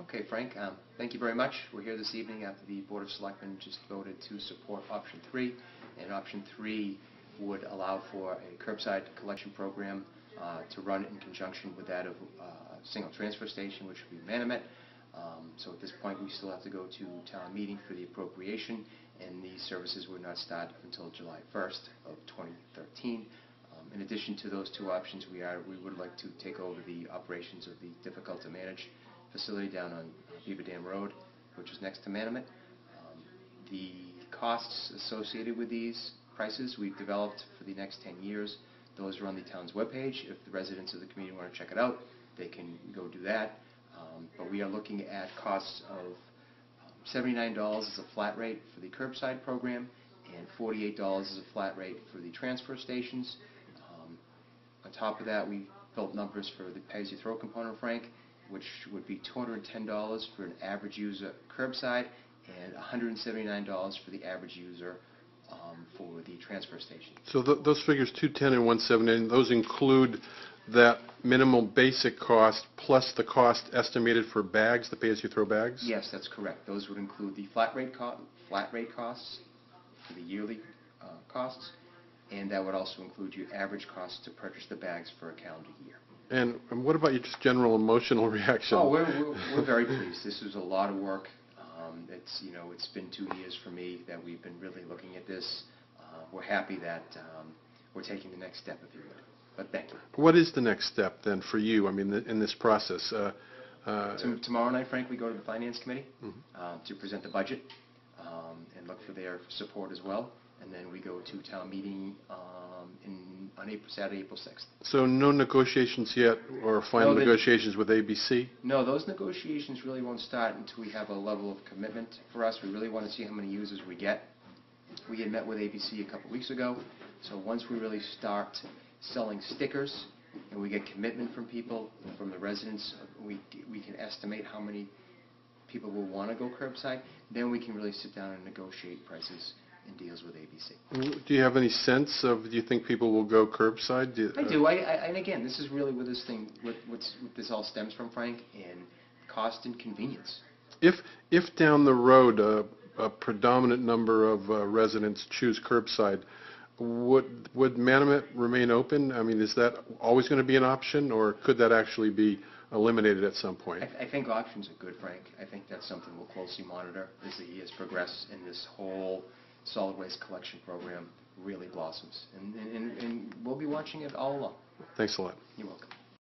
Okay, Frank, thank you very much. We're here this evening after the Board of Selectmen just voted to support option 3, and option 3 would allow for a curbside collection program to run in conjunction with that of a single transfer station, which would be Manomet. So at this point, we still have to go to town meeting for the appropriation, and these services would not start until July 1st of 2013. In addition to those two options, we would like to take over the operations of the difficult-to-manage facility down on Beaver Dam Road, which is next to Manomet. The costs associated with these prices we've developed for the next 10 years. Those are on the town's webpage. If the residents of the community want to check it out, they can go do that. But we are looking at costs of $79 as a flat rate for the curbside program and $48 as a flat rate for the transfer stations. On top of that, we built numbers for the pay-as-you-throw component, Frank, which would be $210 for an average user curbside and $179 for the average user for the transfer station. So those figures, 210 and 179, those include that minimal basic cost plus the cost estimated for bags, the pay-as-you-throw bags? Yes, that's correct. Those would include the flat rate costs for the yearly costs, and that would also include your average cost to purchase the bags for a calendar year. And what about your just general emotional reaction? Oh, we're very pleased. This was a lot of work. It's been 2 years for me that we've been really looking at this. We're happy that we're taking the next step, if you would. But thank you. What is the next step then for you? I mean, in this process. Tomorrow night, Frank, we go to the Finance Committee to present the budget and look for their support as well. And then we go to town meeting on Saturday, April 6th. So no negotiations yet, or final negotiations with ABC? No, those negotiations really won't start until we have a level of commitment for us. We really want to see how many users we get. We had met with ABC a couple weeks ago, so once we really start selling stickers and we get commitment from people, from the residents, we can estimate how many people will want to go curbside, then we can really sit down and negotiate prices and deals with ABC. Do you have any sense of, do you think people will go curbside? I do. And again, this is really where what this all stems from, Frank, and cost and convenience. If down the road a predominant number of residents choose curbside, would Manomet remain open? I mean, is that always going to be an option, or could that actually be eliminated at some point? I think options are good, Frank. I think that's something we'll closely monitor as the years progress and this whole solid waste collection program really blossoms. And we'll be watching it all along. Thanks a lot. You're welcome.